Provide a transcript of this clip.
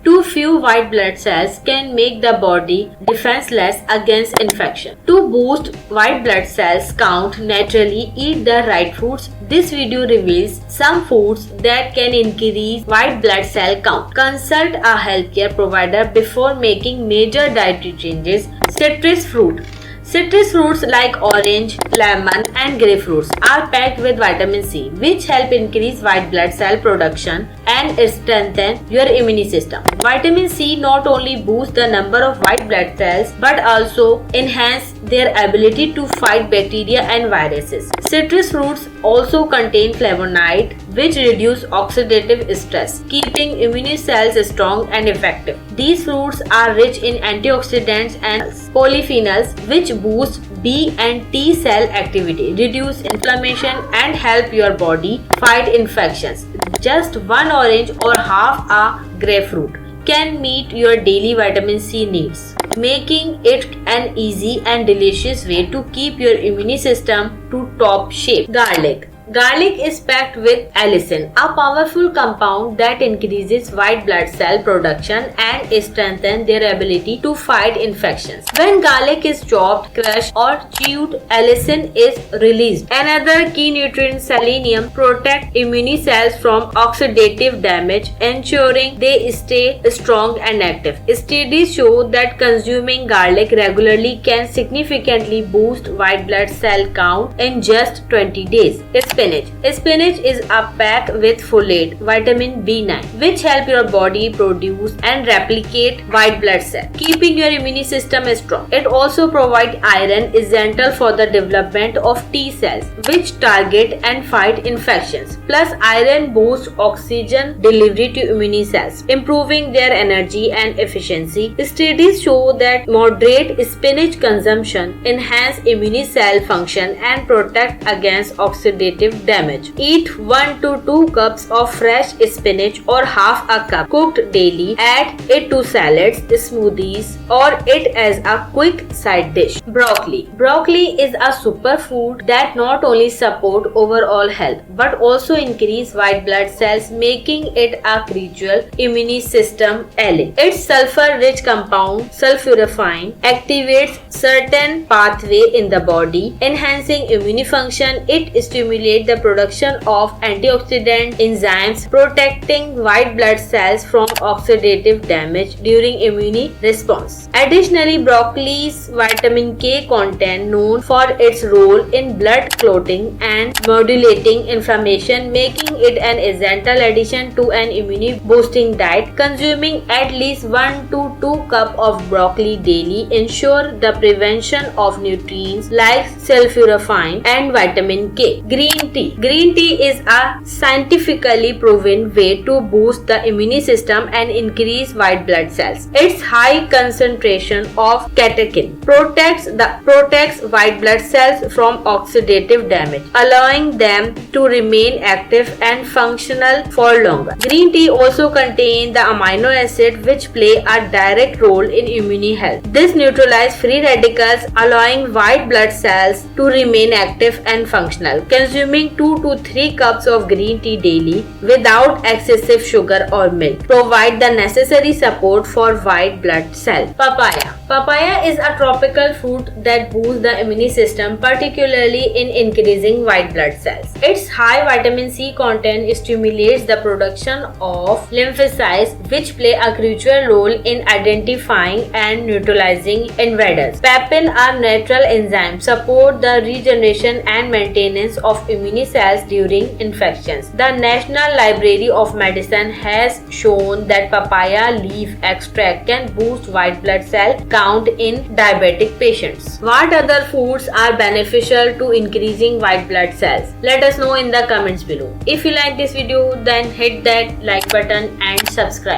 Too few white blood cells can make the body defenseless against infection. To boost white blood cells count naturally, eat the right foods. This video reveals some foods that can increase white blood cell count. Consult a healthcare provider before making major dietary changes. Citrus fruit. Citrus fruits like orange, lemon and grapefruits are packed with vitamin C, which help increase white blood cell production and strengthen your immune system. Vitamin C not only boosts the number of white blood cells but also enhance their ability to fight bacteria and viruses. Citrus fruits also contain flavonoid, which reduce oxidative stress, keeping immune cells strong and effective. These fruits are rich in antioxidants and polyphenols, which boost B and T cell activity, reduce inflammation and help your body fight infections. Just one orange or half a grapefruit can meet your daily vitamin C needs, making it an easy and delicious way to keep your immune system to top shape. Garlic. Garlic is packed with allicin, a powerful compound that increases white blood cell production and strengthens their ability to fight infections. When garlic is chopped, crushed or chewed, allicin is released. Another key nutrient, selenium, protects immune cells from oxidative damage, ensuring they stay strong and active. Studies show that consuming garlic regularly can significantly boost white blood cell count in just 20 days. Spinach. Spinach is a pack with folate, vitamin B9, which help your body produce and replicate white blood cells, keeping your immune system strong. It also provides iron, essential for the development of T cells, which target and fight infections. Plus, iron boosts oxygen delivery to immune cells, improving their energy and efficiency. Studies show that moderate spinach consumption enhances immune cell function and protect against oxidative damage. Eat 1 to 2 cups of fresh spinach or half a cup cooked daily. Add it to salads, smoothies or it as a quick side dish. Broccoli. Broccoli is a superfood that not only support overall health but also increase white blood cells, making it a crucial immune system ally. Its sulfur-rich compound sulforaphan activates certain pathway in the body, enhancing immune function. It stimulates the production of antioxidant enzymes, protecting white blood cells from oxidative damage during immune response. Additionally, broccoli's vitamin K content, known for its role in blood clotting and modulating inflammation, making it an essential addition to an immune boosting diet. Consuming at least 1 to 2 cups of broccoli daily ensure the prevention of nutrients like sulforaphan and vitamin K. Green tea. Green tea is a scientifically proven way to boost the immune system and increase white blood cells. Its high concentration of catechin protects white blood cells from oxidative damage, allowing them to remain active and functional for longer. Green tea also contains the amino acid which play a direct role in immune health. This neutralizes free radicals, allowing white blood cells to remain active and functional. Consuming 2 to 3 cups of green tea daily without excessive sugar or milk provide the necessary support for white blood cells. Papaya. Papaya is a tropical fruit that boosts the immune system, particularly in increasing white blood cells. Its high vitamin C content stimulates the production of lymphocytes, which play a crucial role in identifying and neutralizing invaders. Papain, a natural enzyme, support the regeneration and maintenance of immune cells during infections. The National Library of Medicine has shown that papaya leaf extract can boost white blood cell count in diabetic patients. What other foods are beneficial to increasing white blood cells? Let us know in the comments below. If you like this video, then hit that like button and subscribe.